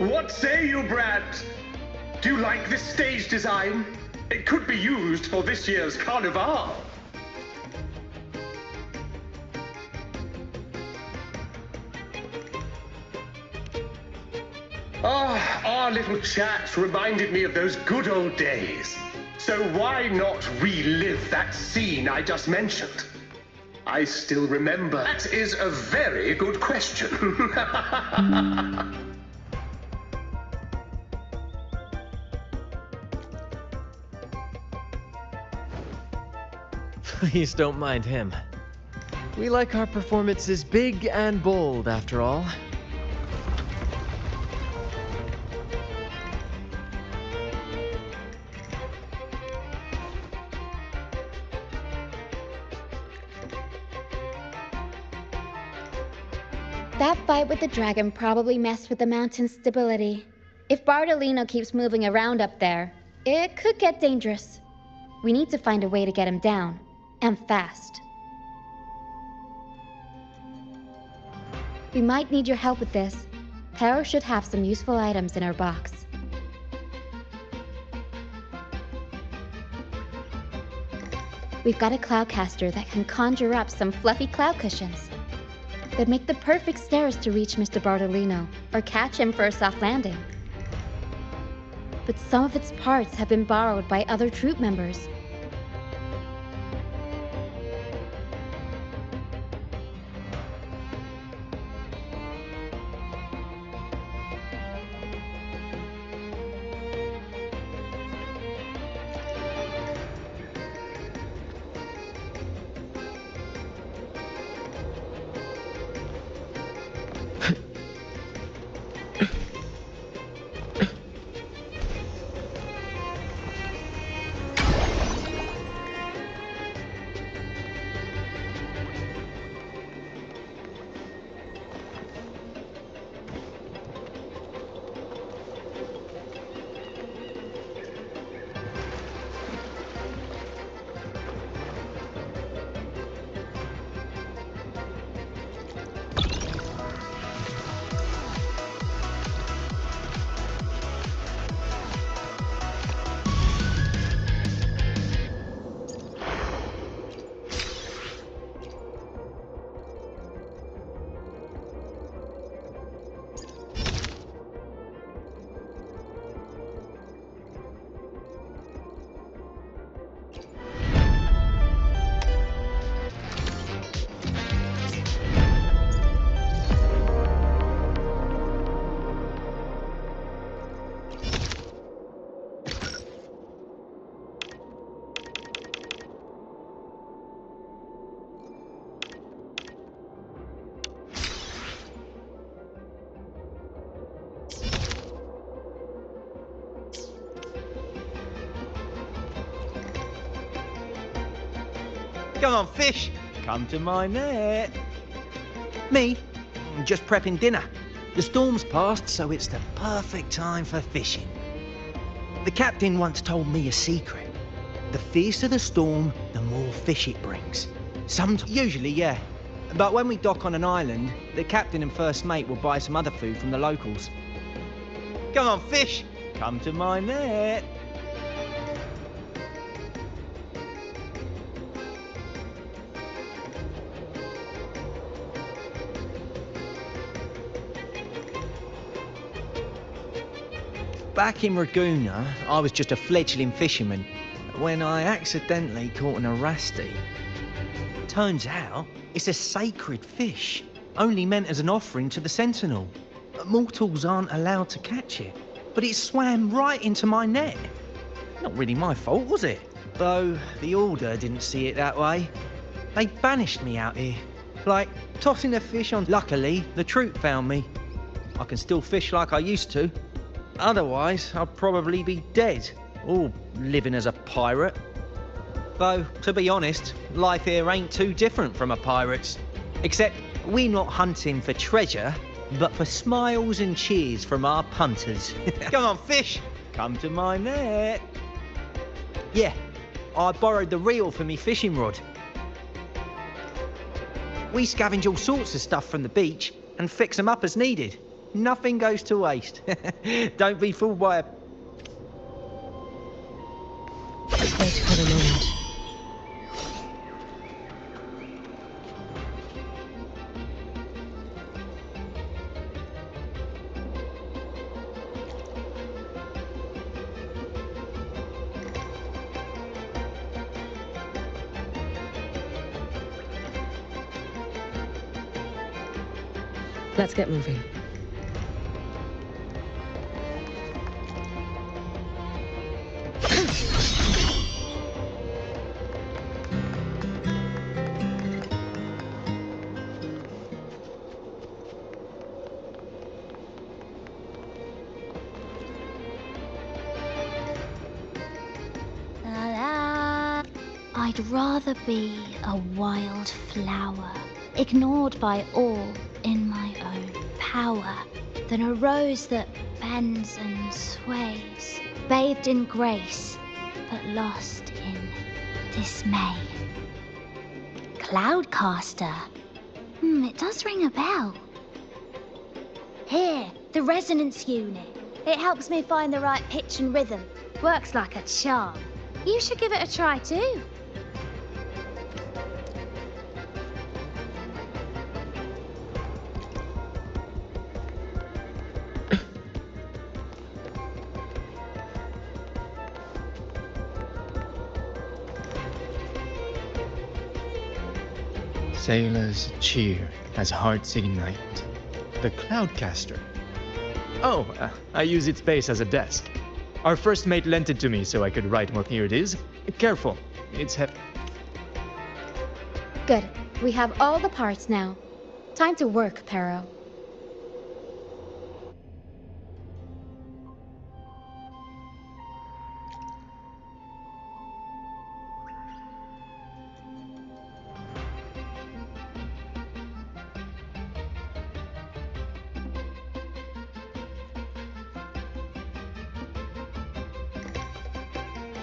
What say you, Brad? Do you like this stage design? It could be used for this year's carnival. Our little chat reminded me of those good old days. So why not relive that scene I just mentioned? I still remember. That is a very good question. Please don't mind him. We like our performances big and bold, after all. That fight with the dragon probably messed with the mountain's stability. If Bartolino keeps moving around up there, it could get dangerous. We need to find a way to get him down, and fast. We might need your help with this. Pero should have some useful items in her box. We've got a cloudcaster that can conjure up some fluffy cloud cushions. They'd make the perfect stairs to reach Mr. Bartolino, or catch him for a soft landing. But some of its parts have been borrowed by other troop members. Come on, fish! Come to my net! Me? Just prepping dinner. The storm's passed, so it's the perfect time for fishing. The captain once told me a secret. The fiercer the storm, the more fish it brings. Usually, yeah. But when we dock on an island, the captain and first mate will buy some other food from the locals. Come on, fish! Come to my net! Back in Raguna, I was just a fledgling fisherman when I accidentally caught an arasti. Turns out, it's a sacred fish, only meant as an offering to the Sentinel. Mortals aren't allowed to catch it, but it swam right into my net. Not really my fault, was it? Though the Order didn't see it that way. They banished me out here, like tossing a fish on. Luckily, the troop found me. I can still fish like I used to. Otherwise, I'd probably be dead, or living as a pirate. Though, to be honest, life here ain't too different from a pirate's. Except, we're not hunting for treasure, but for smiles and cheers from our punters. Come on, fish! Come to my net! Yeah, I borrowed the reel for me fishing rod. We scavenge all sorts of stuff from the beach and fix them up as needed. Nothing goes to waste. Don't be fooled by a... Wait for the moment. Let's get moving. I'd rather be a wild flower, ignored by all in my own power, than a rose that bends and sways, bathed in grace, but lost in dismay. Cloudcaster. It does ring a bell. Here, the resonance unit. It helps me find the right pitch and rhythm. Works like a charm. You should give it a try too. Sailors cheer as hearts ignite. The Cloudcaster. Oh, I use its base as a desk. Our first mate lent it to me so I could write more. Here it is. Careful, it's heavy. Good. We have all the parts now. Time to work, Pero.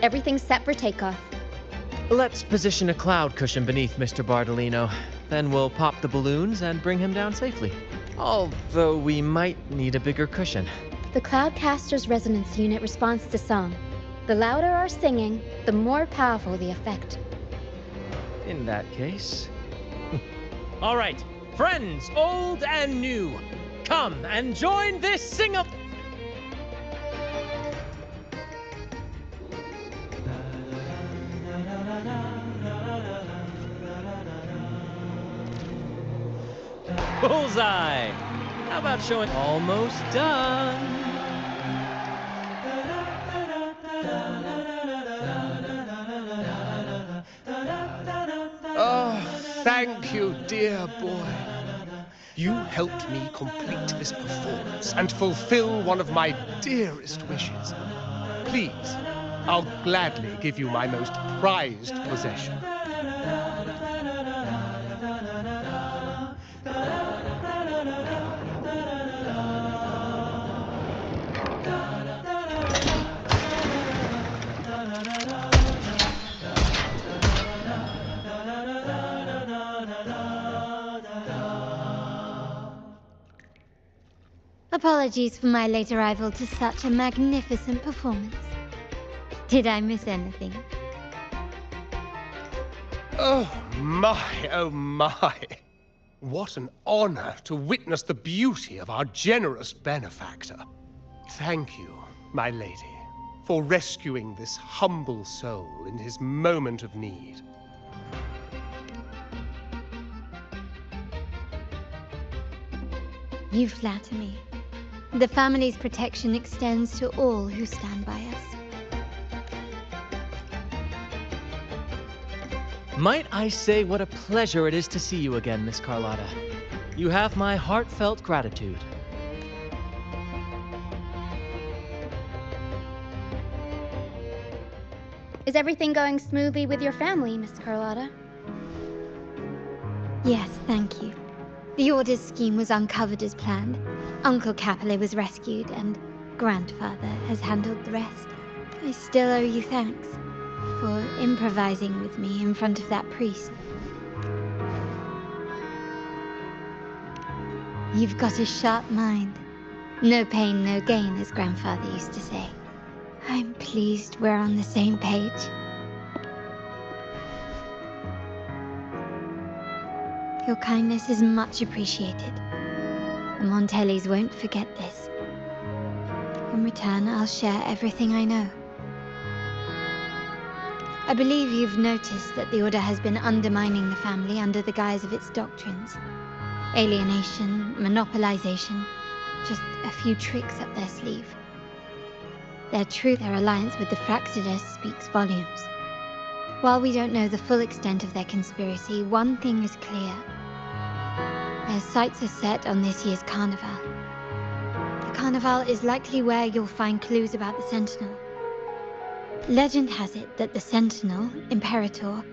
Everything's set for takeoff. Let's position a cloud cushion beneath Mr. Bardolino. Then we'll pop the balloons and bring him down safely. Although we might need a bigger cushion. The Cloudcaster's resonance unit responds to song. The louder our singing, the more powerful the effect. In that case... All right, friends, old and new, come and join this sing-up. Bullseye! How about showing almost done? Oh, thank you, dear boy. You helped me complete this performance and fulfill one of my dearest wishes. Please, I'll gladly give you my most prized possession. Apologies for my late arrival to such a magnificent performance. Did I miss anything? Oh my. What an honor to witness the beauty of our generous benefactor. Thank you, my lady, for rescuing this humble soul in his moment of need. You flatter me. The family's protection extends to all who stand by us. Might I say what a pleasure it is to see you again, Miss Carlotta. You have my heartfelt gratitude. Is everything going smoothly with your family, Miss Carlotta? Yes, thank you. The orders scheme was uncovered as planned. Uncle Capulet was rescued, and Grandfather has handled the rest. I still owe you thanks for improvising with me in front of that priest. You've got a sharp mind. No pain, no gain, as Grandfather used to say. I'm pleased we're on the same page. Your kindness is much appreciated. The Montellis won't forget this. In return, I'll share everything I know. I believe you've noticed that the Order has been undermining the family under the guise of its doctrines. Alienation, monopolization, just a few tricks up their sleeve. Their alliance with the Fraxidus speaks volumes. While we don't know the full extent of their conspiracy, one thing is clear. Their sights are set on this year's carnival. The carnival is likely where you'll find clues about the Sentinel. Legend has it that the Sentinel, Imperator,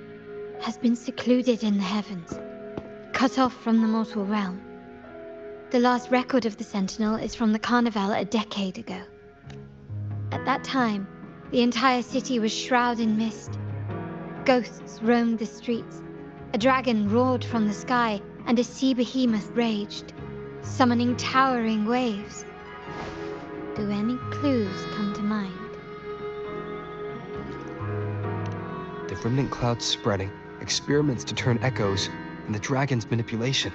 has been secluded in the heavens, cut off from the mortal realm. The last record of the Sentinel is from the carnival a decade ago. At that time, the entire city was shrouded in mist. Ghosts roamed the streets, a dragon roared from the sky, and a sea behemoth raged, summoning towering waves. Do any clues come to mind? The remnant clouds spreading, experiments to turn echoes, and the dragon's manipulation.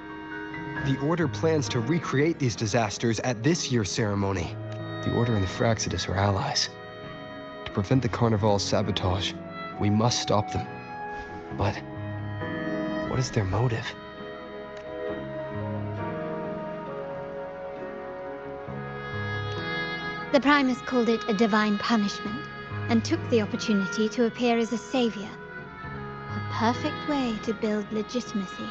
The Order plans to recreate these disasters at this year's ceremony. The Order and the Fraxidus are allies. To prevent the Carnival's sabotage, we must stop them. But what is their motive? The Primus called it a divine punishment, and took the opportunity to appear as a savior. A perfect way to build legitimacy.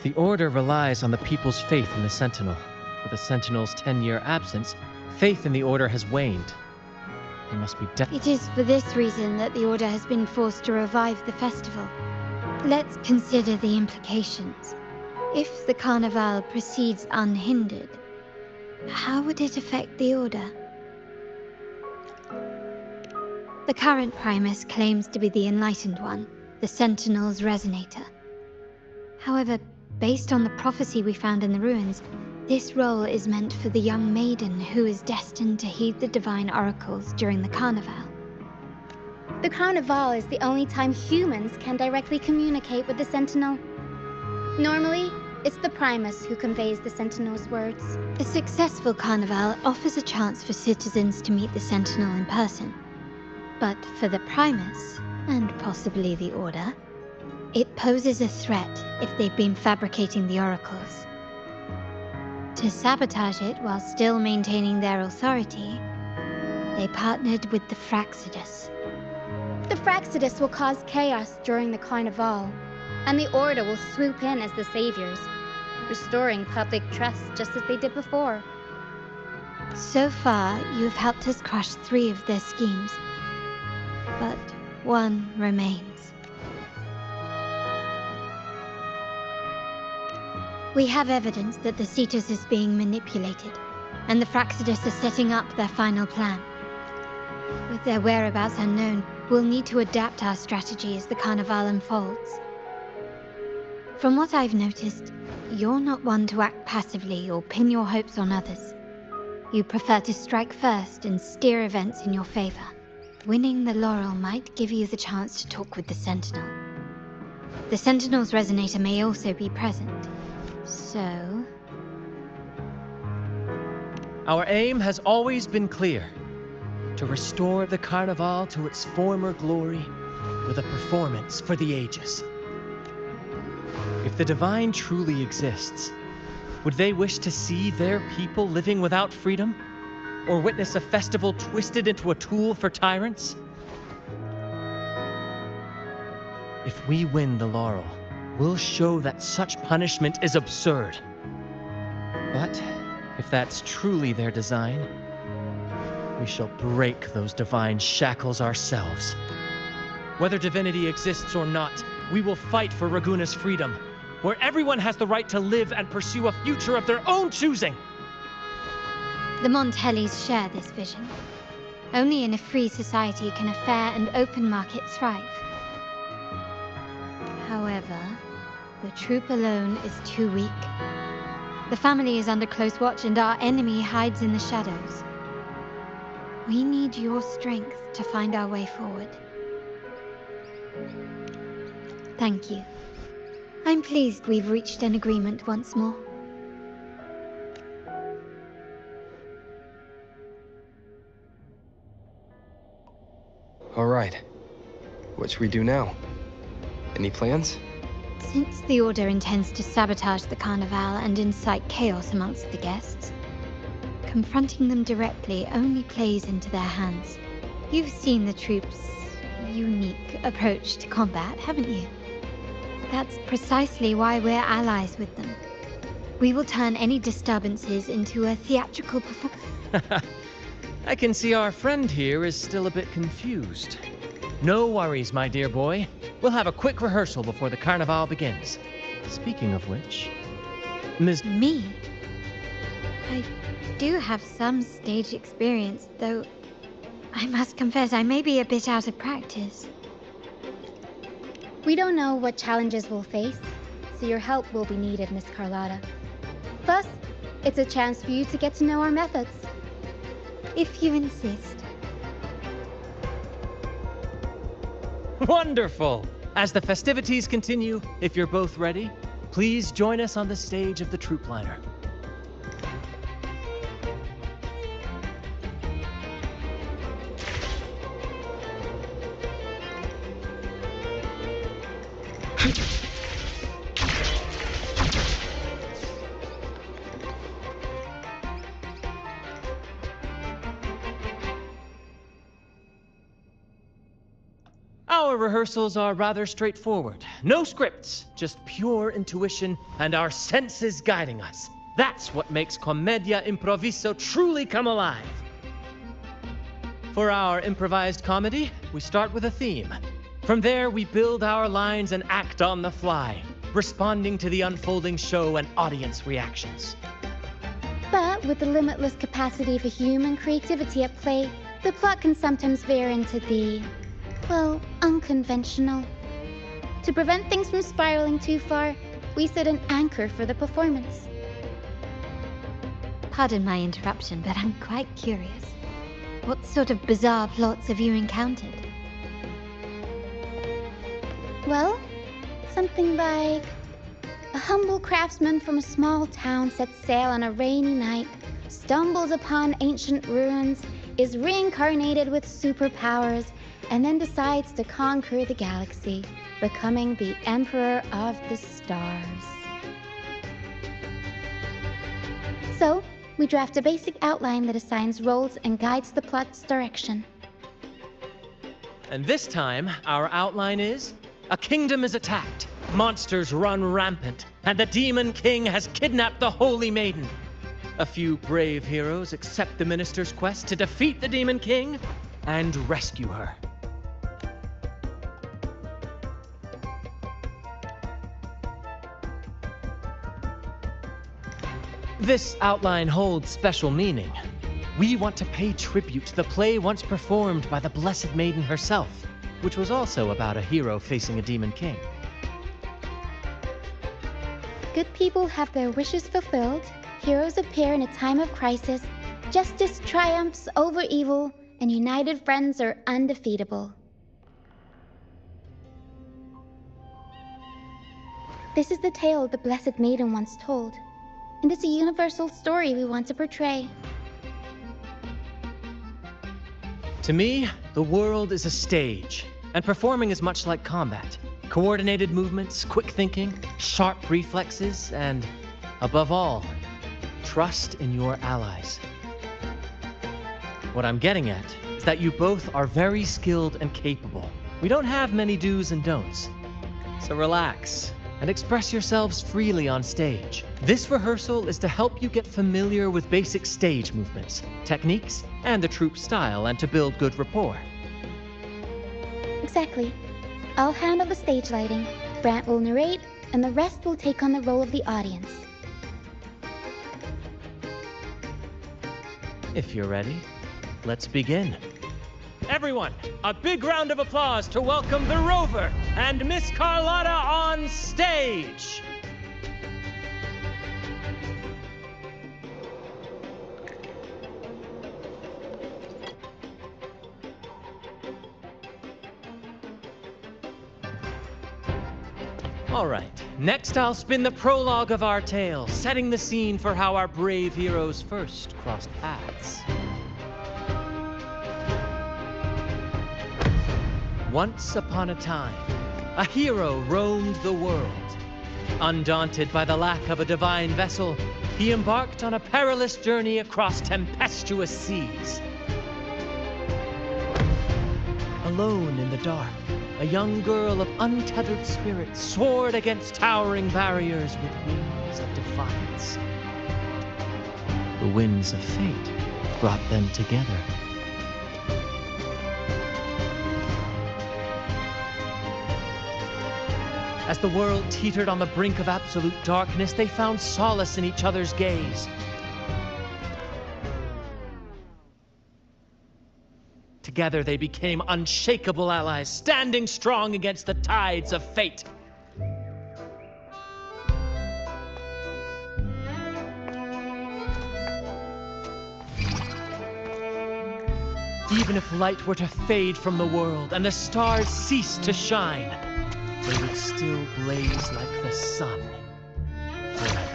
The Order relies on the people's faith in the Sentinel. With the Sentinel's 10-year absence, faith in the Order has waned. They must be It is for this reason that the Order has been forced to revive the festival. Let's consider the implications. If the Carnival proceeds unhindered, how would it affect the Order? The current Primus claims to be the Enlightened One, the Sentinel's Resonator. However, based on the prophecy we found in the ruins, this role is meant for the young maiden who is destined to heed the divine oracles during the Carnival. The Carnival is the only time humans can directly communicate with the Sentinel. Normally, it's the Primus who conveys the Sentinel's words. A successful Carnival offers a chance for citizens to meet the Sentinel in person. But for the Primus, and possibly the Order, it poses a threat if they've been fabricating the oracles. To sabotage it while still maintaining their authority, they partnered with the Fraxidus. The Fraxidus will cause chaos during the Carnival, and the Order will swoop in as the saviors, restoring public trust just as they did before. So far, you've helped us crush 3 of their schemes, but one remains. We have evidence that the Cetus is being manipulated, and the Fraxidus are setting up their final plan. With their whereabouts unknown, we'll need to adapt our strategy as the Carnival unfolds. From what I've noticed, you're not one to act passively or pin your hopes on others. You prefer to strike first and steer events in your favor. Winning the laurel might give you the chance to talk with the Sentinel. The Sentinel's Resonator may also be present. So... Our aim has always been clear. To restore the Carnival to its former glory with a performance for the ages. If the Divine truly exists, would they wish to see their people living without freedom? Or witness a festival twisted into a tool for tyrants? If we win the laurel, we'll show that such punishment is absurd. But if that's truly their design, we shall break those divine shackles ourselves. Whether divinity exists or not, we will fight for Raguna's freedom, where everyone has the right to live and pursue a future of their own choosing. The Montellis share this vision. Only in a free society can a fair and open market thrive. However, the troop alone is too weak. The family is under close watch and our enemy hides in the shadows. We need your strength to find our way forward. Thank you. I'm pleased we've reached an agreement once more. All right. What should we do now? Any plans? Since the Order intends to sabotage the Carnival and incite chaos amongst the guests, confronting them directly only plays into their hands. You've seen the troops' unique approach to combat, haven't you? That's precisely why we're allies with them. We will turn any disturbances into a theatrical performance. I can see our friend here is still a bit confused. No worries, my dear boy. We'll have a quick rehearsal before the Carnival begins. Speaking of which, Ms. Me? I do have some stage experience, though I must confess I may be a bit out of practice. We don't know what challenges we'll face, so your help will be needed, Miss Carlotta. Plus, it's a chance for you to get to know our methods. If you insist. Wonderful! As the festivities continue, if you're both ready, please join us on the stage of the troop liner. Our rehearsals are rather straightforward. No scripts, just pure intuition and our senses guiding us. That's what makes Commedia Improviso truly come alive. For our improvised comedy, we start with a theme. From there, we build our lines and act on the fly, responding to the unfolding show and audience reactions. But with the limitless capacity for human creativity at play, the plot can sometimes veer into the, well, unconventional. To prevent things from spiraling too far, we set an anchor for the performance. Pardon my interruption, but I'm quite curious. What sort of bizarre plots have you encountered? Well, something like a humble craftsman from a small town sets sail on a rainy night, stumbles upon ancient ruins, is reincarnated with superpowers, and then decides to conquer the galaxy, becoming the Emperor of the Stars. So, we draft a basic outline that assigns roles and guides the plot's direction. And this time, our outline is: a kingdom is attacked, monsters run rampant, and the Demon King has kidnapped the Holy Maiden. A few brave heroes accept the minister's quest to defeat the Demon King and rescue her. This outline holds special meaning. We want to pay tribute to the play once performed by the Blessed Maiden herself, which was also about a hero facing a Demon King. Good people have their wishes fulfilled, heroes appear in a time of crisis, justice triumphs over evil, and united friends are undefeatable. This is the tale the Blessed Maiden once told, and it's a universal story we want to portray. To me, the world is a stage, and performing is much like combat. Coordinated movements, quick thinking, sharp reflexes, and, above all, trust in your allies. What I'm getting at is that you both are very skilled and capable. We don't have many do's and don'ts. So relax and express yourselves freely on stage. This rehearsal is to help you get familiar with basic stage movements, techniques, and the troupe style, and to build good rapport. Exactly. I'll handle the stage lighting, Brant will narrate, and the rest will take on the role of the audience. If you're ready, let's begin. Everyone, a big round of applause to welcome the Rover and Miss Carlotta on stage. All right, next I'll spin the prologue of our tale, setting the scene for how our brave heroes first crossed paths. Once upon a time, a hero roamed the world. Undaunted by the lack of a divine vessel, he embarked on a perilous journey across tempestuous seas. Alone in the dark, a young girl of untethered spirit soared against towering barriers with wings of defiance. The winds of fate brought them together. As the world teetered on the brink of absolute darkness, they found solace in each other's gaze. Together they became unshakable allies, standing strong against the tides of fate. Even if light were to fade from the world and the stars cease to shine, they would still blaze like the sun forever.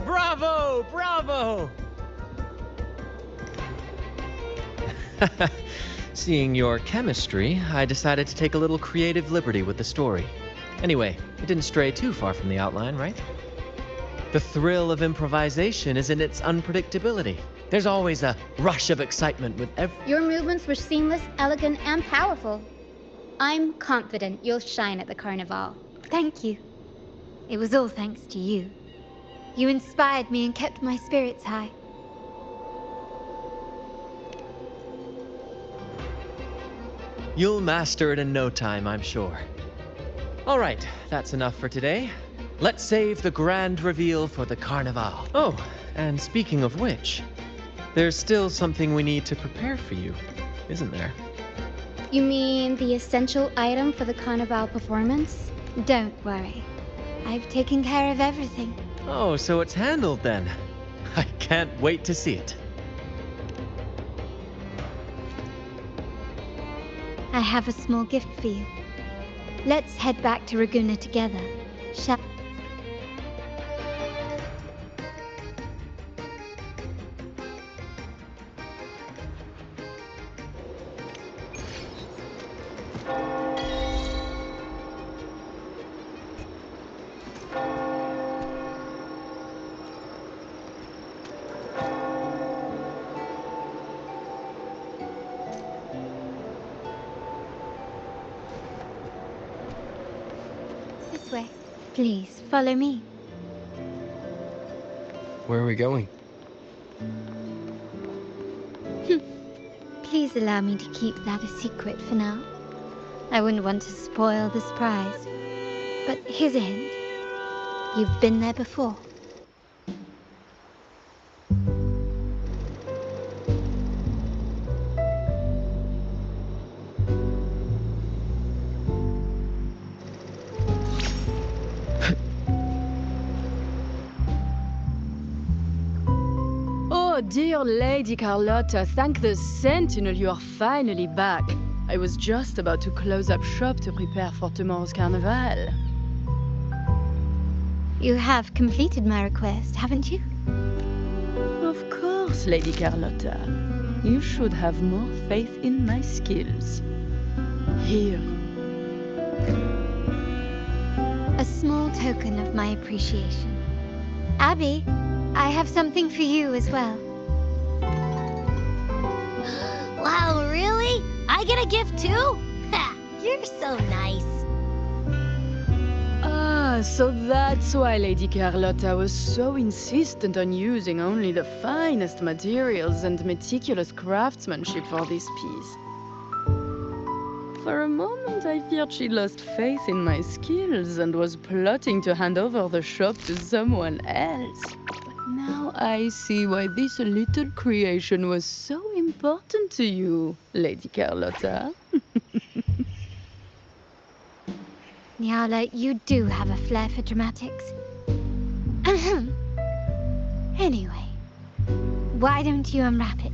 Bravo! Bravo! Seeing your chemistry, I decided to take a little creative liberty with the story. Anyway, it didn't stray too far from the outline, right? The thrill of improvisation is in its unpredictability. There's always a rush of excitement with every... Your movements were seamless, elegant, and powerful. I'm confident you'll shine at the carnival. Thank you. It was all thanks to you. You inspired me and kept my spirits high. You'll master it in no time, I'm sure. All right, that's enough for today. Let's save the grand reveal for the carnival. Oh, and speaking of which, there's still something we need to prepare for you, isn't there? You mean the essential item for the carnival performance? Don't worry. I've taken care of everything. Oh, so it's handled then. I can't wait to see it. I have a small gift for you. Let's head back to Raguna together, shall... This way. Please, follow me. Where are we going? Please allow me to keep that a secret for now. I wouldn't want to spoil the surprise. But here's a hint. You've been there before. Oh, dear Lady Carlotta, thank the Sentinel you are finally back. I was just about to close up shop to prepare for tomorrow's carnival. You have completed my request, haven't you? Of course, Lady Carlotta. You should have more faith in my skills. Here. A small token of my appreciation. Abby, I have something for you as well. Wow, really? I get a gift too? Ha! You're so nice. Ah, so that's why Lady Carlotta was so insistent on using only the finest materials and meticulous craftsmanship for this piece. For a moment, I feared she lost faith in my skills and was plotting to hand over the shop to someone else. But now I see why this little creation was so important to you, Lady Carlotta. Nyala, you do have a flair for dramatics. Ahem. Anyway, why don't you unwrap it?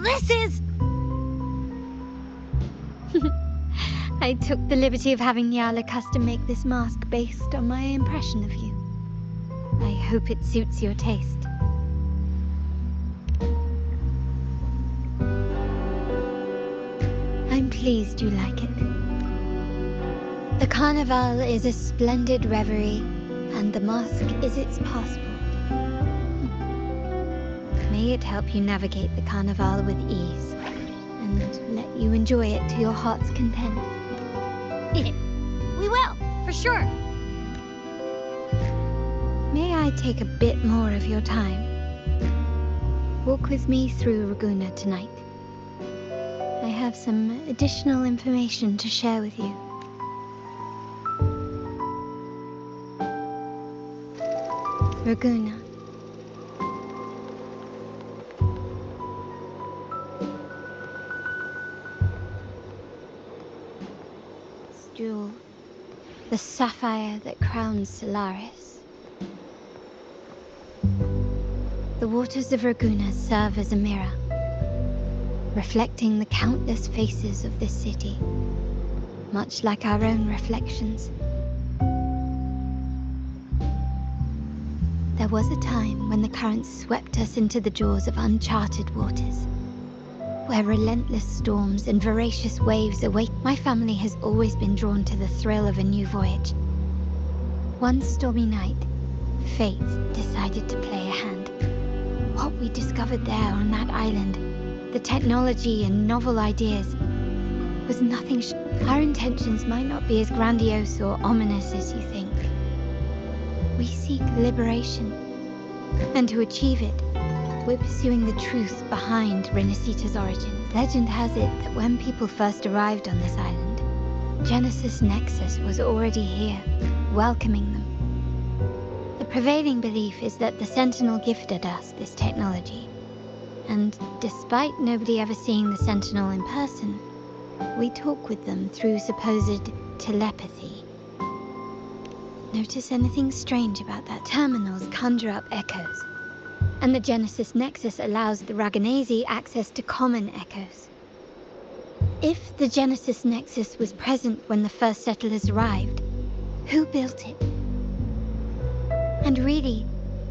This is... I took the liberty of having Nyala custom make this mask based on my impression of you. I hope it suits your taste. I'm pleased you like it. The Carnival is a splendid reverie, and the mask is its passport. May it help you navigate the Carnival with ease, and let you enjoy it to your heart's content. We will, for sure. May I take a bit more of your time? Walk with me through Raguna tonight. I have some additional information to share with you. Raguna. This jewel, the sapphire that crowns Solaris. The waters of Raguna serve as a mirror, reflecting the countless faces of this city, much like our own reflections. There was a time when the currents swept us into the jaws of uncharted waters, where relentless storms and voracious waves await. My family has always been drawn to the thrill of a new voyage. One stormy night, fate decided to play a hand. What we discovered there on that island, the technology and novel ideas, was nothing. Our intentions might not be as grandiose or ominous as you think. We seek liberation, and to achieve it, we're pursuing the truth behind Renacita's origins. Legend has it that when people first arrived on this island, Genesis Nexus was already here, welcoming them. The prevailing belief is that the Sentinel gifted us this technology, and despite nobody ever seeing the Sentinel in person, we talk with them through supposed telepathy. Notice anything strange about that? Terminals conjure up echoes, and the Genesis Nexus allows the Raganese access to common echoes. If the Genesis Nexus was present when the first settlers arrived, who built it? And really,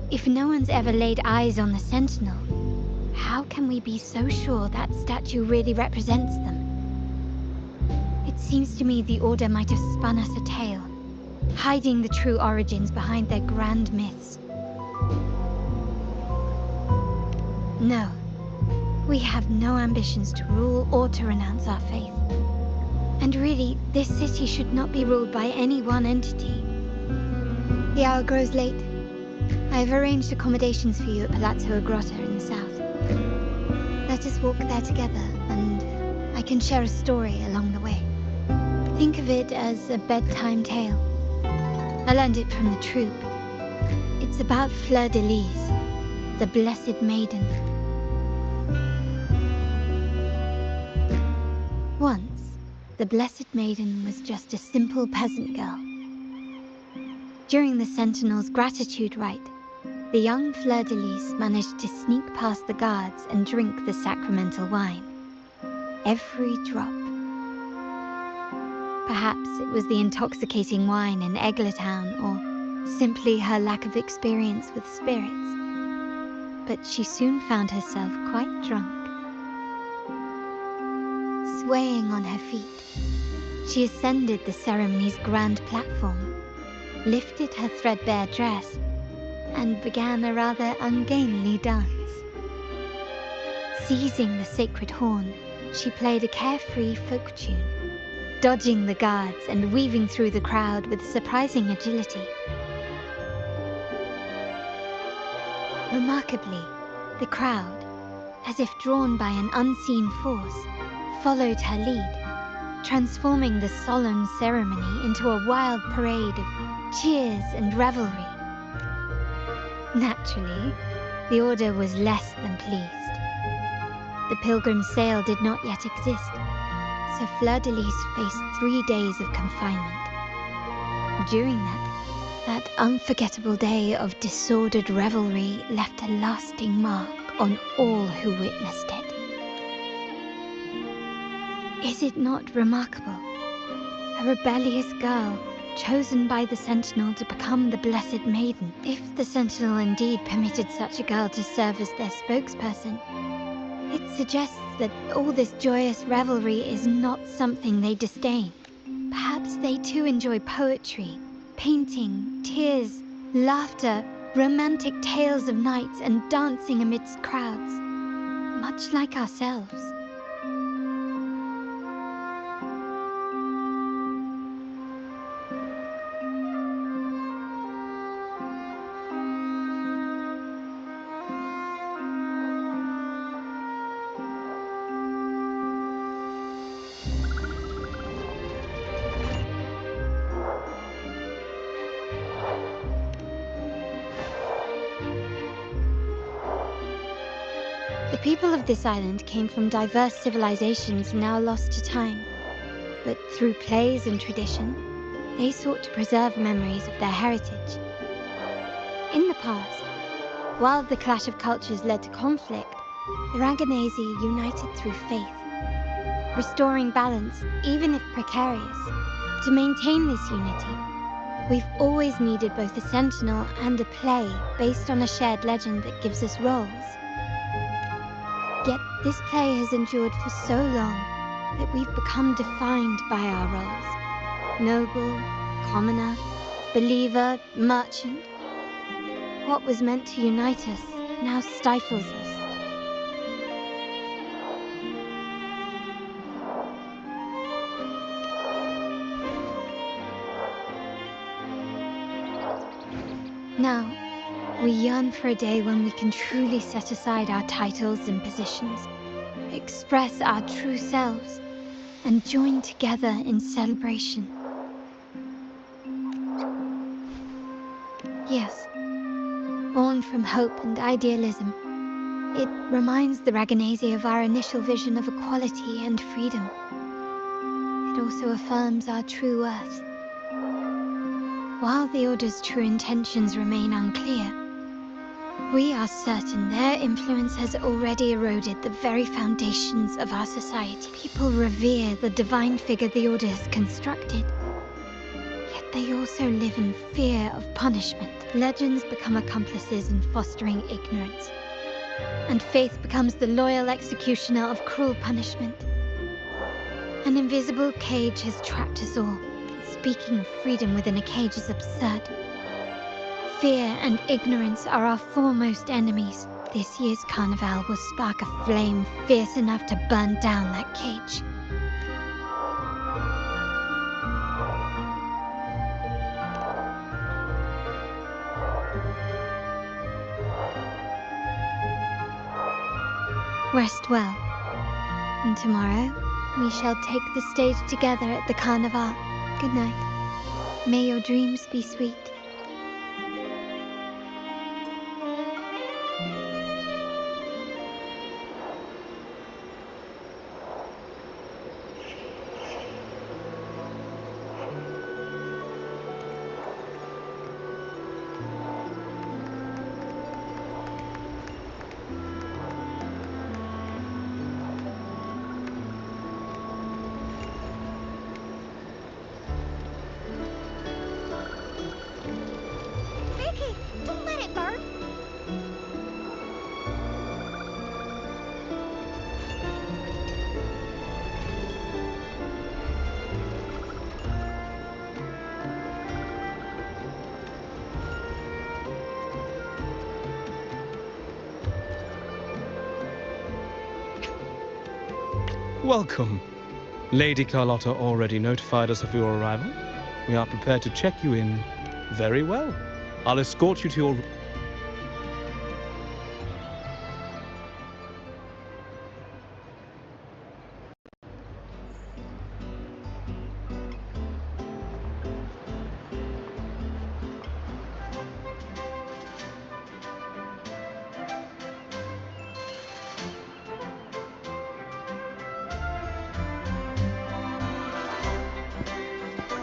if no one's ever laid eyes on the Sentinel, how can we be so sure that statue really represents them? It seems to me the Order might have spun us a tale, hiding the true origins behind their grand myths. No, we have no ambitions to rule or to renounce our faith. And really, this city should not be ruled by any one entity. The hour grows late. I have arranged accommodations for you at Palazzo Grotta in the south. Let us walk there together, and I can share a story along the way. Think of it as a bedtime tale. I learned it from the troupe. It's about Fleur de Lis, the Blessed Maiden. Once, the Blessed Maiden was just a simple peasant girl. During the Sentinel's gratitude rite, the young Fleur de Lis managed to sneak past the guards and drink the sacramental wine. Every drop. Perhaps it was the intoxicating wine in Eglatown, or simply her lack of experience with spirits. But she soon found herself quite drunk. Swaying on her feet, she ascended the ceremony's grand platform, lifted her threadbare dress, and began a rather ungainly dance. Seizing the sacred horn, she played a carefree folk tune, dodging the guards and weaving through the crowd with surprising agility. Remarkably, the crowd, as if drawn by an unseen force, followed her lead, transforming the solemn ceremony into a wild parade of cheers and revelry. Naturally, the Order was less than pleased. The Pilgrim's Sale did not yet exist, so Fleur-de-Lis faced 3 days of confinement. During that unforgettable day of disordered revelry left a lasting mark on all who witnessed it. Is it not remarkable? A rebellious girl, chosen by the Sentinel to become the Blessed Maiden. If the Sentinel indeed permitted such a girl to serve as their spokesperson, it suggests that all this joyous revelry is not something they disdain. Perhaps they too enjoy poetry, painting, tears, laughter, romantic tales of nights, and dancing amidst crowds, much like ourselves. The people of this island came from diverse civilizations now lost to time, but through plays and tradition, they sought to preserve memories of their heritage. In the past, while the clash of cultures led to conflict, the Ragganese united through faith, restoring balance, even if precarious. To maintain this unity, we've always needed both a sentinel and a play based on a shared legend that gives us roles. Yet this play has endured for so long that we've become defined by our roles. Noble, commoner, believer, merchant. What was meant to unite us now stifles us. Now, we yearn for a day when we can truly set aside our titles and positions, express our true selves, and join together in celebration. Yes, born from hope and idealism, it reminds the Ragganese of our initial vision of equality and freedom. It also affirms our true worth. While the Order's true intentions remain unclear, we are certain their influence has already eroded the very foundations of our society. People revere the divine figure the Order has constructed, yet they also live in fear of punishment. Legends become accomplices in fostering ignorance, and faith becomes the loyal executioner of cruel punishment. An invisible cage has trapped us all. Speaking of freedom within a cage is absurd. Fear and ignorance are our foremost enemies. This year's carnival will spark a flame fierce enough to burn down that cage. Rest well, and tomorrow we shall take the stage together at the carnival. Good night. May your dreams be sweet. Welcome. Lady Carlotta already notified us of your arrival. We are prepared to check you in very well. I'll escort you to your...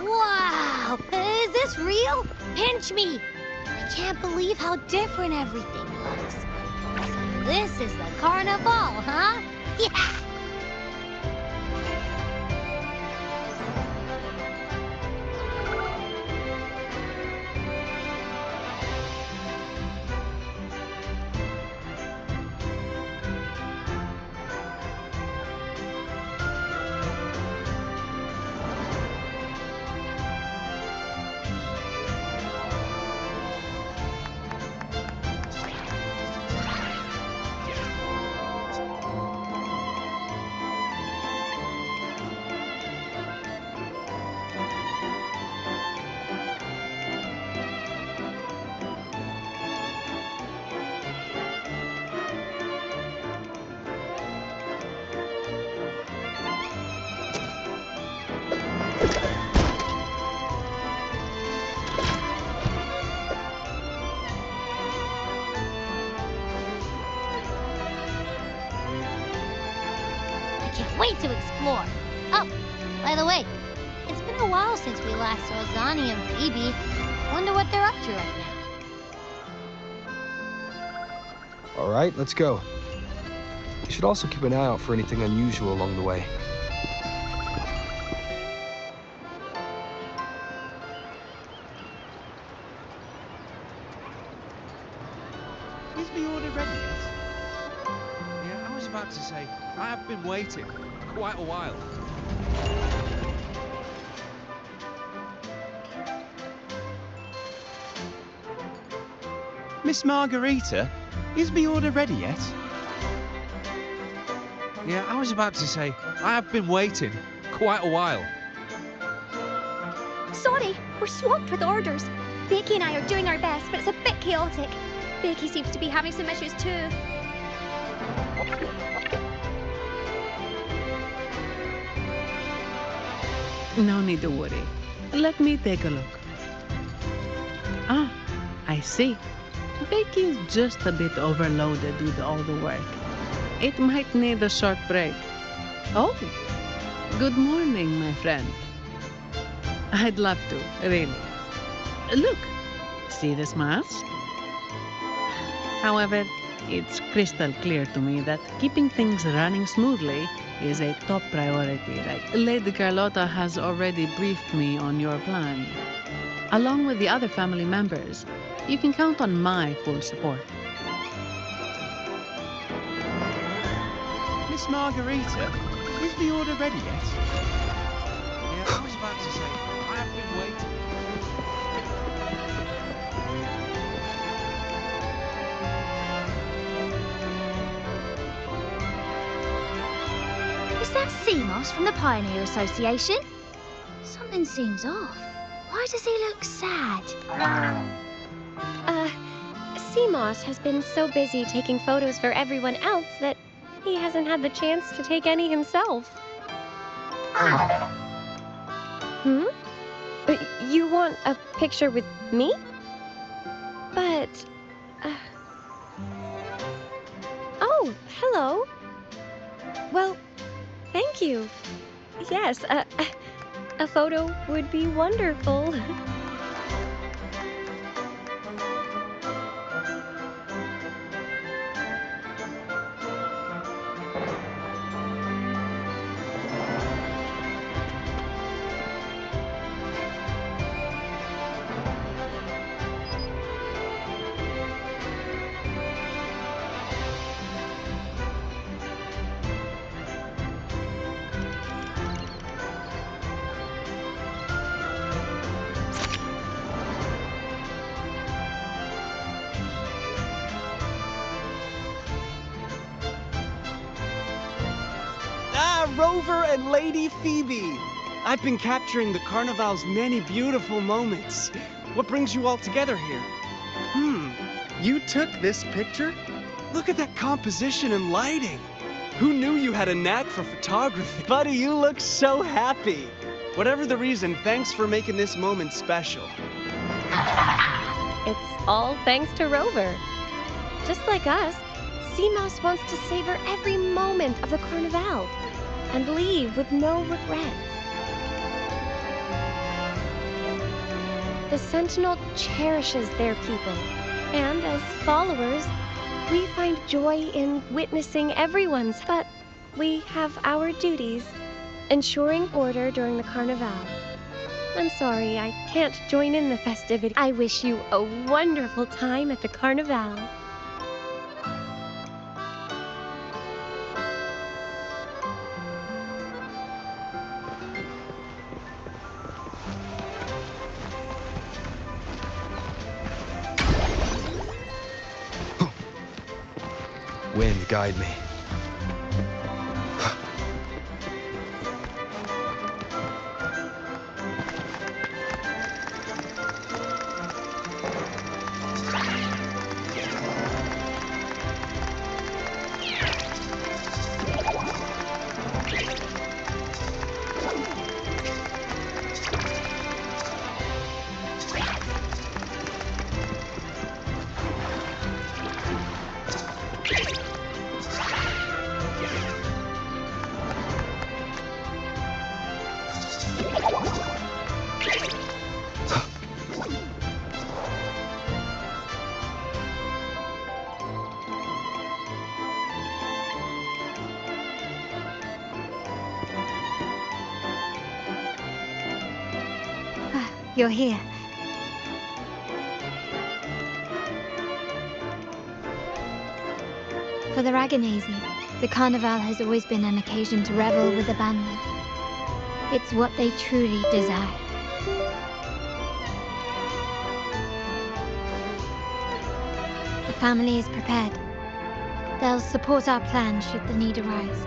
Wow! Is this real? Pinch me! I can't believe how different everything looks. So this is the carnival, huh? Yeah! Can't wait to explore. Oh, by the way, it's been a while since we last saw Zani and Phoebe. Wonder what they're up to right now. All right, let's go. You should also keep an eye out for anything unusual along the way. Is the order ready yet? Yeah, I was about to say, I have been waiting quite a while. Miss Margarita, is the order ready yet? Yeah, I was about to say, I have been waiting quite a while. Sorry, we're swamped with orders. Becky and I are doing our best, but it's a bit chaotic. Becky seems to be having some issues too. No need to worry. Let me take a look. Ah, I see. Becky's just a bit overloaded with all the work. It might need a short break. Oh, good morning, my friend. I'd love to, really. Look, see this mask? However, it's crystal clear to me that keeping things running smoothly is a top priority, right? Lady Carlotta has already briefed me on your plan. Along with the other family members, you can count on my full support. Miss Margarita, is the order ready yet? Yeah, I was about to say, I have been waiting. Is that Seamoss from the Pioneer Association? Something seems off. Why does he look sad? Seamoss has been so busy taking photos for everyone else that he hasn't had the chance to take any himself. You want a picture with me? But... Oh, hello. Well, thank you. Yes, a photo would be wonderful. Rover and Lady Phoebe. I've been capturing the Carnival's many beautiful moments. What brings you all together here? You took this picture? Look at that composition and lighting. Who knew you had a knack for photography? Buddy, you look so happy. Whatever the reason, thanks for making this moment special. It's all thanks to Rover. Just like us, Seamouse wants to savor every moment of the Carnival and leave with no regrets. The Sentinel cherishes their people, and as followers, we find joy in witnessing everyone's, but we have our duties, ensuring order during the Carnival. I'm sorry, I can't join in the festivity. I wish you a wonderful time at the Carnival. Wind, guide me. You're here. For the Raganazi, the Carnival has always been an occasion to revel with abandon. It's what they truly desire. The family is prepared. They'll support our plan should the need arise.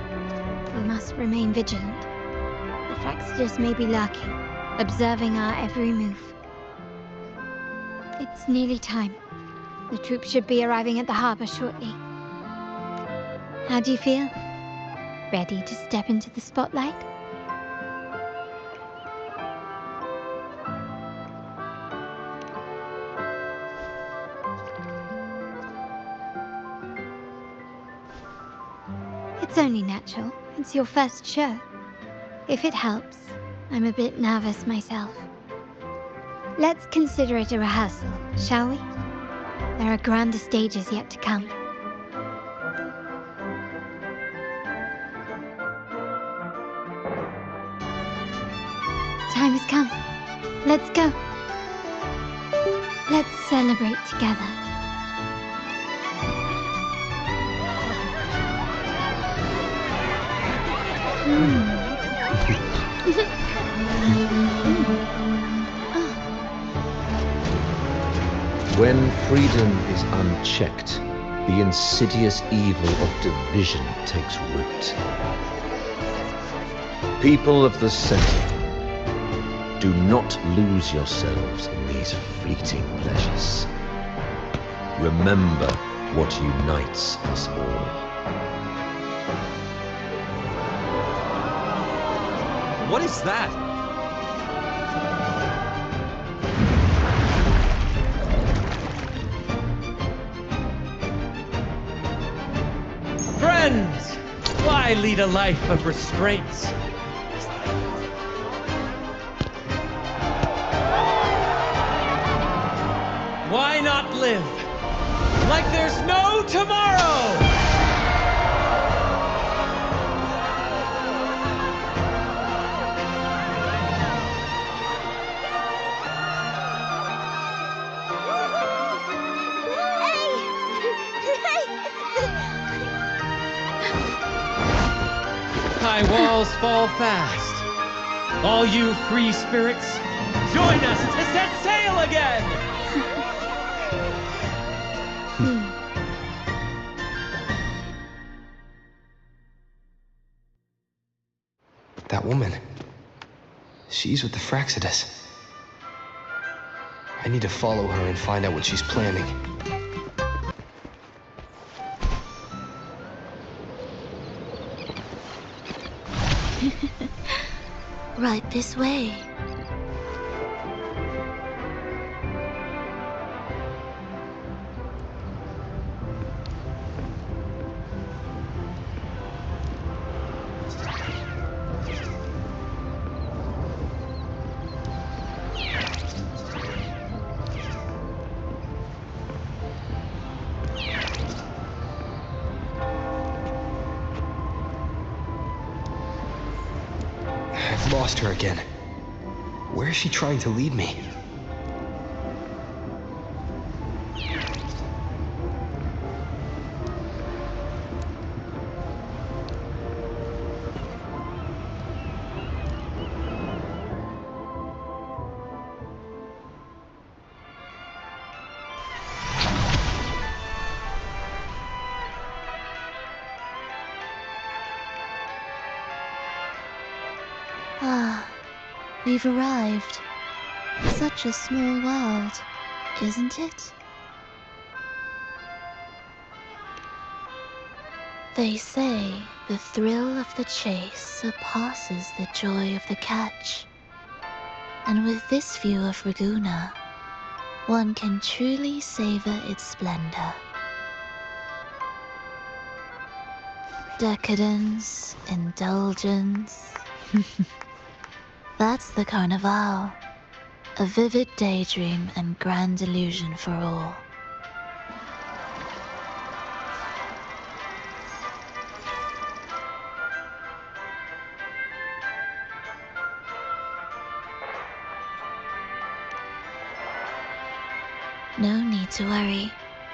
We must remain vigilant. The Fraxidus may be lurking, observing our every move. It's nearly time. The troops should be arriving at the harbor shortly. How do you feel? Ready to step into the spotlight? It's only natural. It's your first show. If it helps, I'm a bit nervous myself. Let's consider it a rehearsal, shall we? There are grander stages yet to come. Time has come. Let's go. Let's celebrate together. When freedom is unchecked, the insidious evil of division takes root. People of the Sentinel, do not lose yourselves in these fleeting pleasures. Remember what unites us all. What is that? Friends, why lead a life of restraints? Why not live like there's no tomorrow? High walls fall fast. All you free spirits, join us to set sail again! That woman. She's with the Fraxidus. I need to follow her and find out what she's planning. Right this way. I've lost her again. Where is she trying to lead me? Ah, we've arrived. Such a small world, isn't it? They say the thrill of the chase surpasses the joy of the catch. And with this view of Raguna, one can truly savor its splendor. Decadence, indulgence. That's the Carnival. A vivid daydream and grand illusion for all. No need to worry.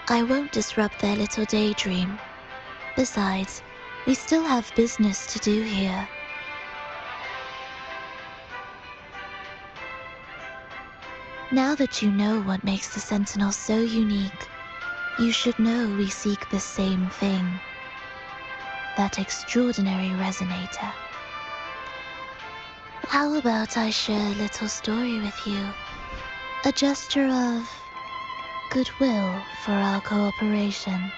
I won't disrupt their little daydream. Besides, we still have business to do here. Now that you know what makes the Sentinel so unique, you should know we seek the same thing. That extraordinary resonator. How about I share a little story with you? A gesture of goodwill for our cooperation.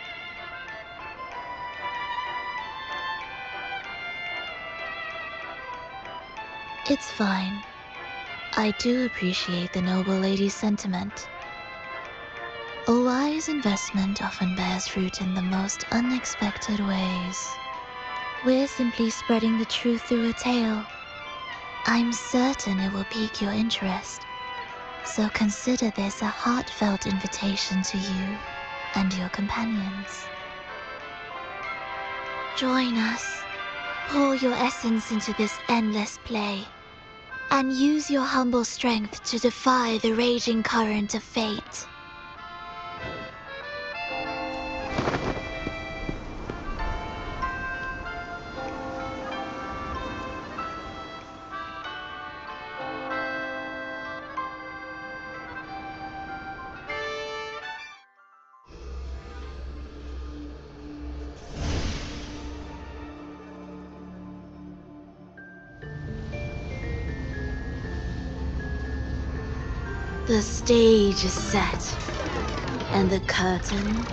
It's fine. I do appreciate the noble lady's sentiment. A wise investment often bears fruit in the most unexpected ways. We're simply spreading the truth through a tale. I'm certain it will pique your interest. So consider this a heartfelt invitation to you and your companions. Join us. Pour your essence into this endless play. And use your humble strength to defy the raging current of fate. The stage is set, and the curtain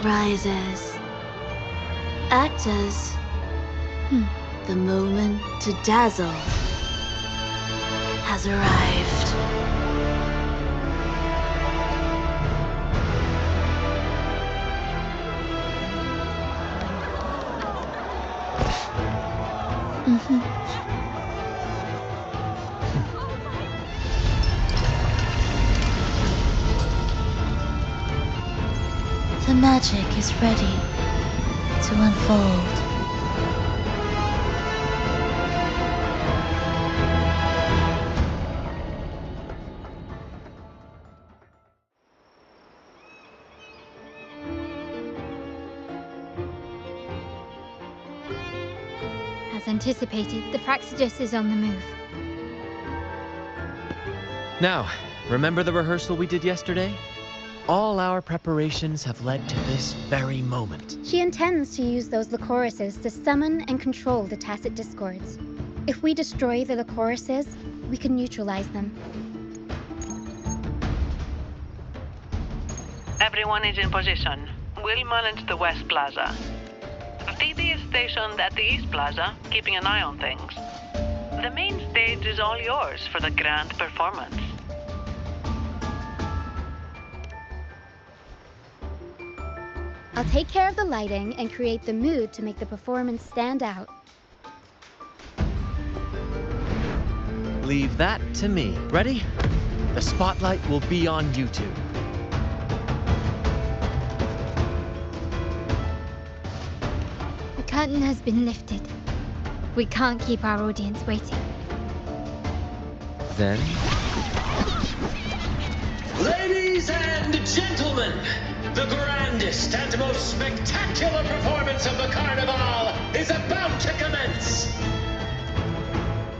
rises. Actors, the moment to dazzle has arrived. The magic is ready to unfold. As anticipated, the Fraxidus is on the move. Now, remember the rehearsal we did yesterday? All our preparations have led to this very moment. She intends to use those Lycorises to summon and control the Tacit Discords. If we destroy the choruses, we can neutralize them. Everyone is in position. We'll manage the West Plaza. Phoebe is stationed at the East Plaza, keeping an eye on things. The main stage is all yours for the grand performance. I'll take care of the lighting and create the mood to make the performance stand out. Leave that to me. Ready? The spotlight will be on you two. The curtain has been lifted. We can't keep our audience waiting. Then, Ladies and gentlemen, the grandest and most spectacular performance of the Carnival is about to commence.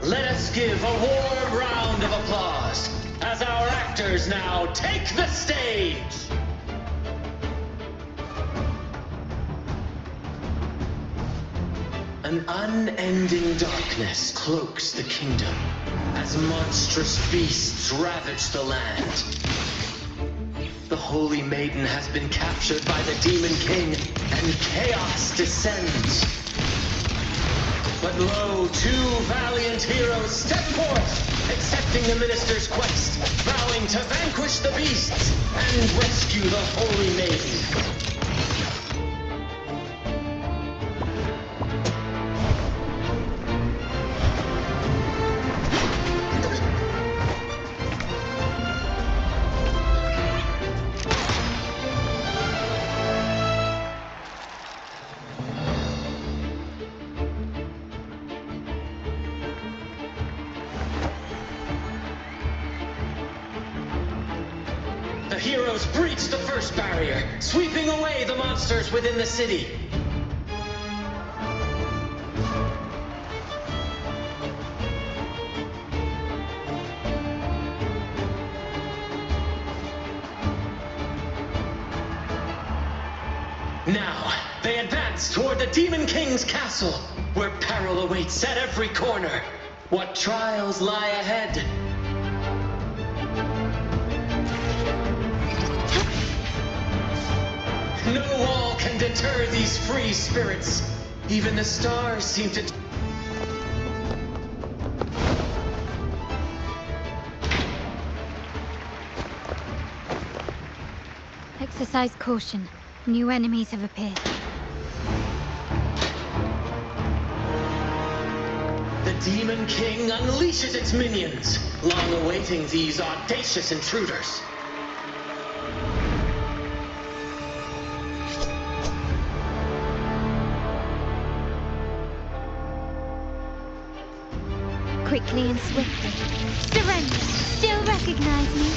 Let us give a warm round of applause as our actors now take the stage. An unending darkness cloaks the kingdom as monstrous beasts ravage the land. The Holy Maiden has been captured by the Demon King, and chaos descends. But lo, two valiant heroes step forth, accepting the minister's quest, vowing to vanquish the beasts and rescue the Holy Maiden. The heroes breach the first barrier, sweeping away the monsters within the city. Now, they advance toward the Demon King's castle, where peril awaits at every corner. What trials lie ahead? No wall can deter these free spirits. Even the stars seem to... Exercise caution. New enemies have appeared. The Demon King unleashes its minions, long awaiting these audacious intruders. Quickly and swiftly. Surrender! Still recognize me?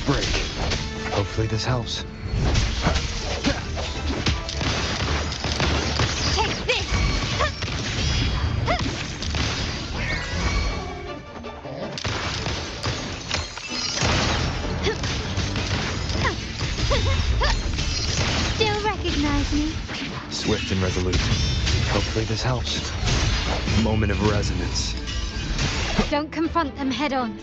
Break. Hopefully this helps. Take this! Still recognize me? Swift and resolute. Hopefully this helps. Moment of resonance. Don't confront them head on.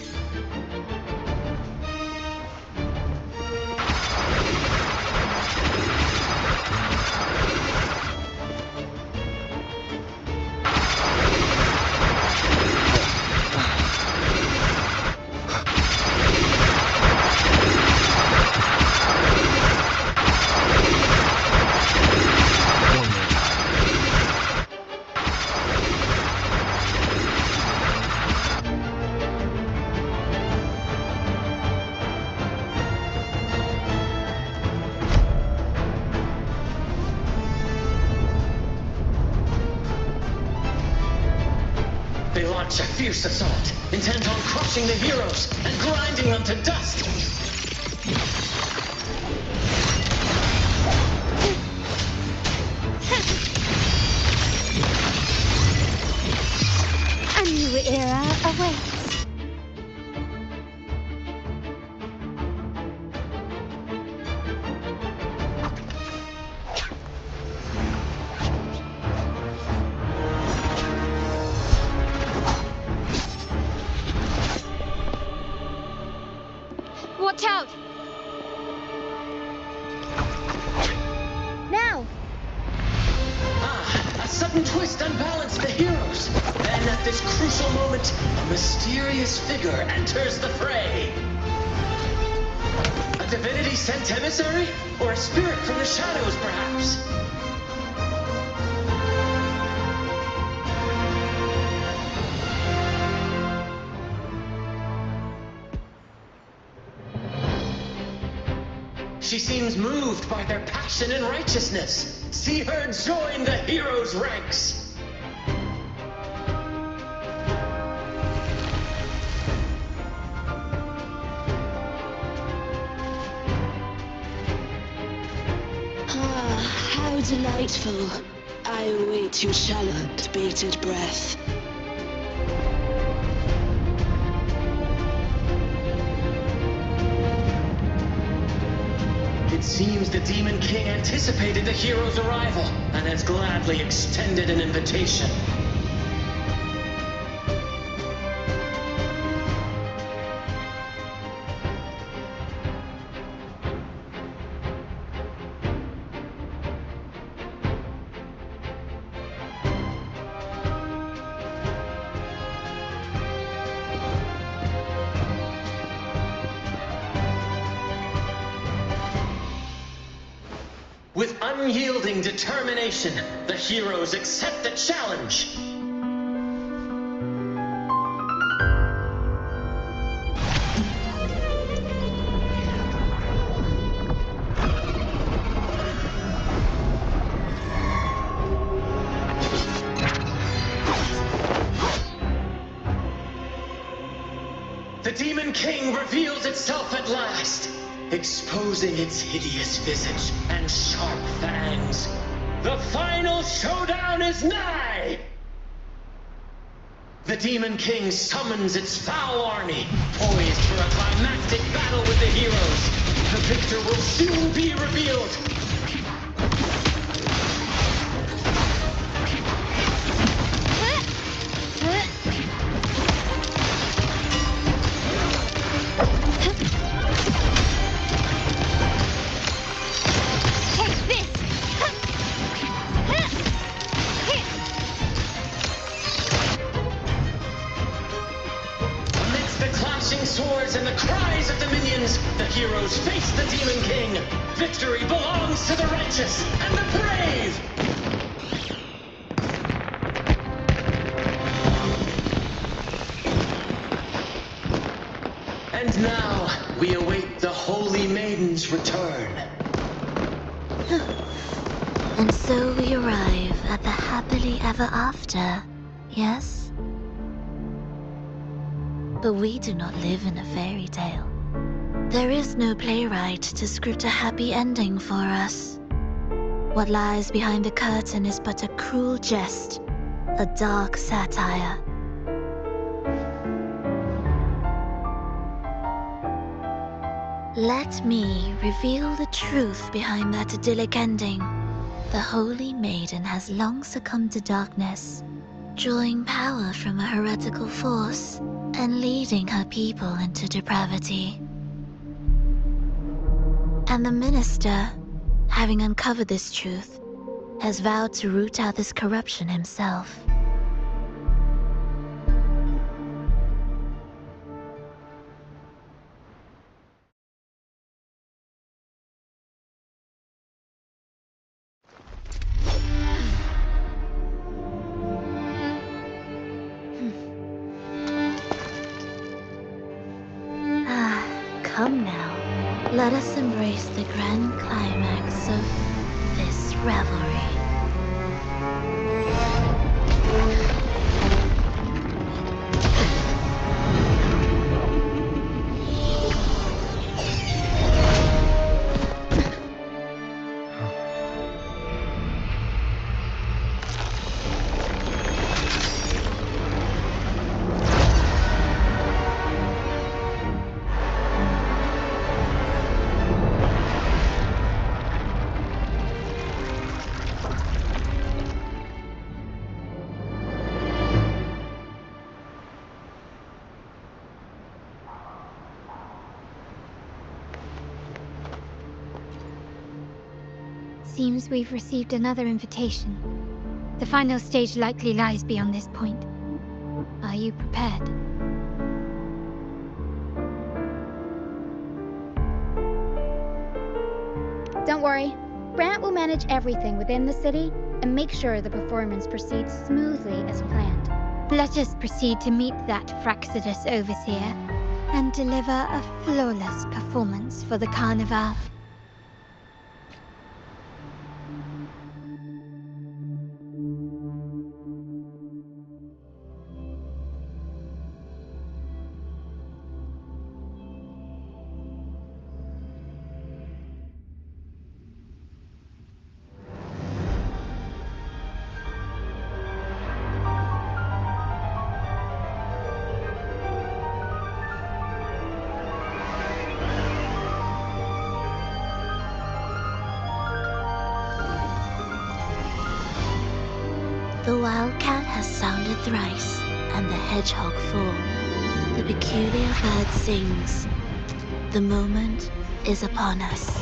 They launch a fierce assault, intent on crushing the heroes and grinding them to dust. A new era awaits. sudden twist unbalanced the heroes. Then at this crucial moment, a mysterious figure enters the fray. A divinity sent emissary? Or a spirit from the shadows, perhaps? She seems moved by their passion and righteousness. See her join the heroes' ranks. Ah, how delightful. I await your challenge, bated breath. It seems the Demon King anticipated the hero's arrival and has gladly extended an invitation. With unyielding determination, the heroes accept the challenge. The Demon King reveals itself at last, exposing its hideous visage and sharp fangs. The final showdown is nigh! The Demon King summons its foul army, poised for a climactic battle with the heroes. The victor will soon be revealed. Swords and the cries of the minions, the heroes face the Demon King. Victory belongs to the righteous and the brave! And now, we await the Holy Maiden's return. And so we arrive at the happily ever after, yes? But we do not live in a fairy tale. There is no playwright to script a happy ending for us. What lies behind the curtain is but a cruel jest, a dark satire. Let me reveal the truth behind that idyllic ending. The Holy Maiden has long succumbed to darkness, drawing power from a heretical force and leading her people into depravity. And the minister, having uncovered this truth, has vowed to root out this corruption himself. Come now, let us embrace the grand climax of this revelry. Seems we've received another invitation. The final stage likely lies beyond this point. Are you prepared? Don't worry. Brant will manage everything within the city and make sure the performance proceeds smoothly as planned. Let us proceed to meet that Fraxidus Overseer and deliver a flawless performance for the Carnival. The wildcat has sounded thrice, and the hedgehog full. The peculiar bird sings. The moment is upon us.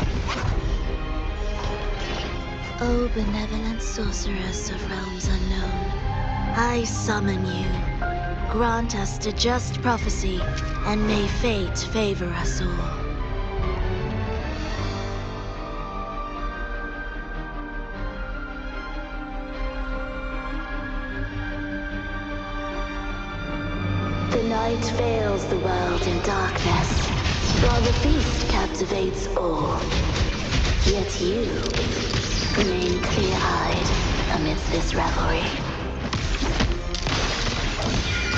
O benevolent sorceress of realms unknown, I summon you. Grant us the just prophecy, and may fate favor us all. The night veils the world in darkness, while the feast captivates all. Yet you remain clear-eyed amidst this revelry.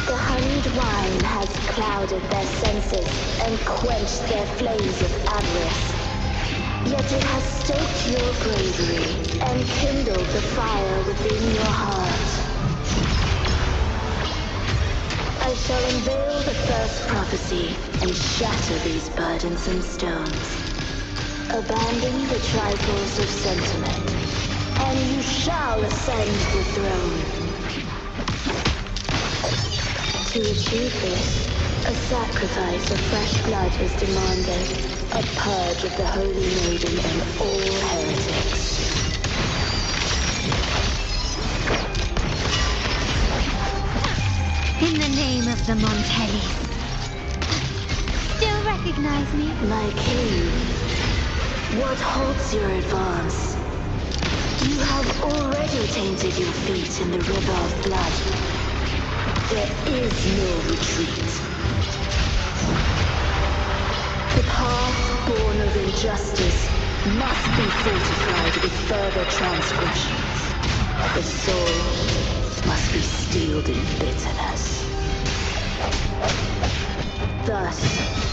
The honeyed wine has clouded their senses and quenched their flames of avarice. Yet it has stoked your bravery and kindled the fire within your heart. I shall unveil the first prophecy and shatter these burdensome stones. Abandon the trifles of sentiment, and you shall ascend the throne. To achieve this, a sacrifice of fresh blood is demanded, a purge of the Holy Maiden and all heretics. In the name of the Montellis. Still recognize me? My king, what halts your advance? You have already tainted your feet in the river of blood. There is no retreat. The path born of injustice must be fortified with further transgressions. The soul must be steeled in bitterness. Thus,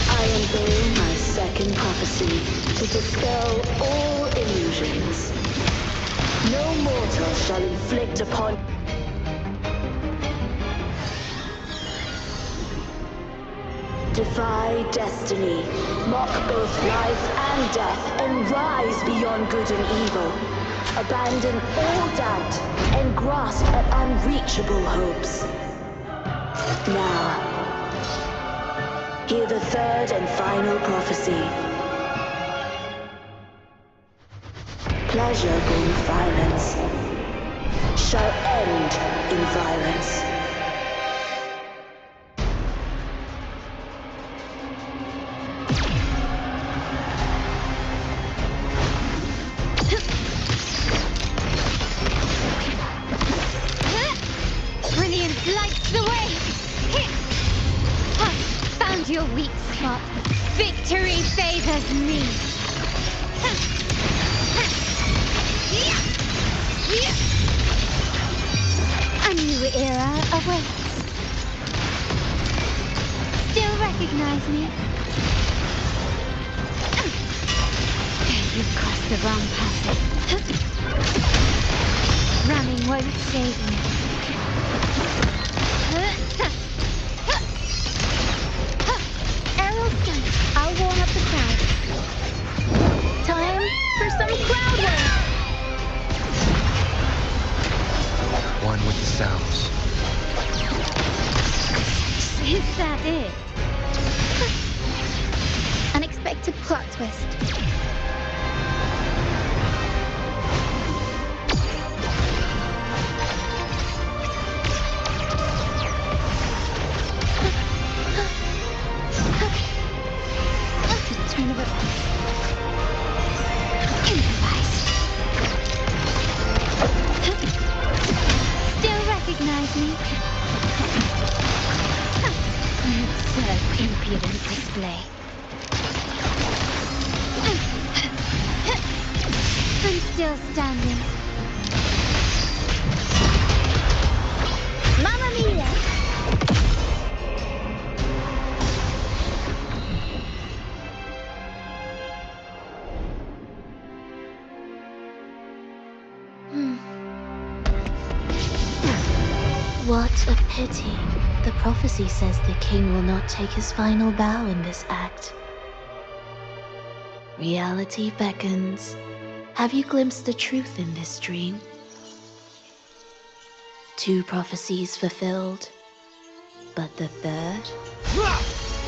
I unveil my second prophecy to dispel all illusions. No mortal shall inflict upon... Defy destiny, mock both life and death, and rise beyond good and evil. Abandon all doubt and grasp at unreachable hopes. Now, hear the third and final prophecy. Pleasure born violence shall end in violence. Brilliant lights the way! Found your weak spot. Victory favors me. A new era awaits. Still recognize me? You've crossed the wrong passage. Running won't save me. Arrow sent. I'll warm up the crowd. Time for some crowd work. One with the sounds. Is that it? Unexpected plot twist. still standing. Mamma mia! What a pity. The prophecy says the king will not take his final bow in this act. Reality beckons. Have you glimpsed the truth in this dream? 2 prophecies fulfilled, but the third?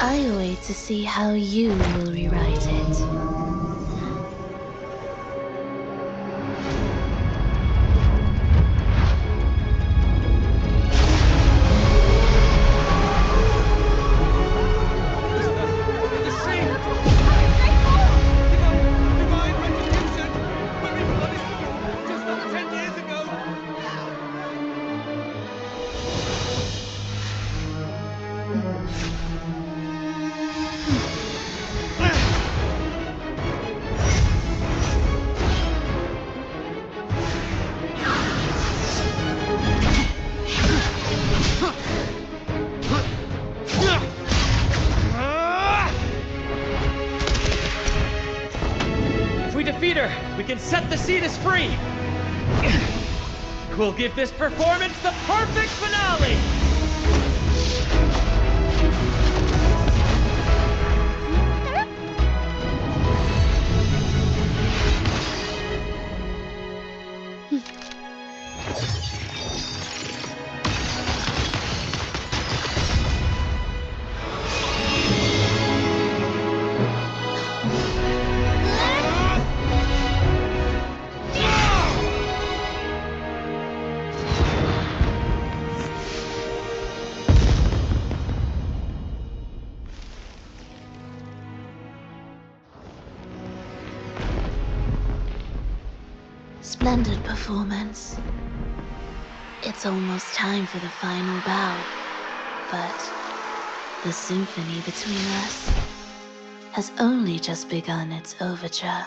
I await to see how you will rewrite it. We can set the Cetus free! We'll give this performance the perfect finale! Splendid performance. It's almost time for the final bow, but the symphony between us has only just begun its overture.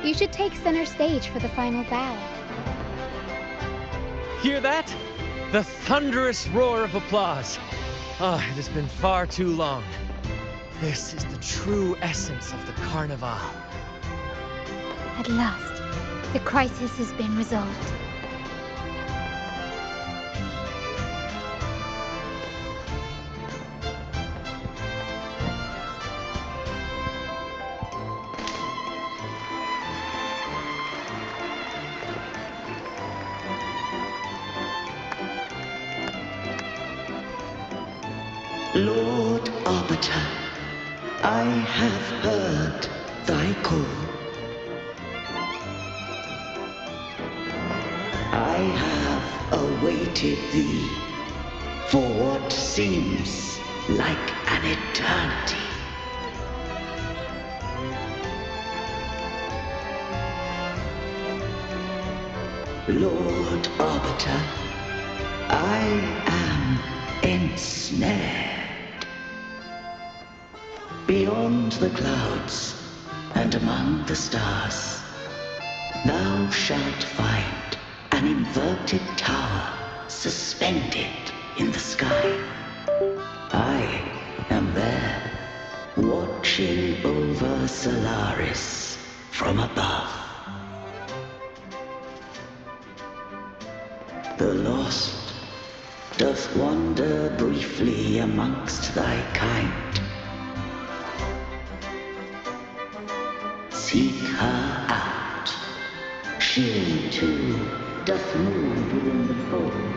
You should take center stage for the final bow. Hear that? The thunderous roar of applause. Ah, it has been far too long. This is the true essence of the Carnival. At last, the crisis has been resolved. Lord Arbiter, I have heard thy call. I have awaited thee for what seems like an eternity. Lord Arbiter, I am ensnared. Beyond the clouds and among the stars, thou shalt find an inverted tower suspended in the sky. I am there, watching over Solaris from above. The lost doth wander briefly amongst thy kind. Seek her out. She too doth move within the fold.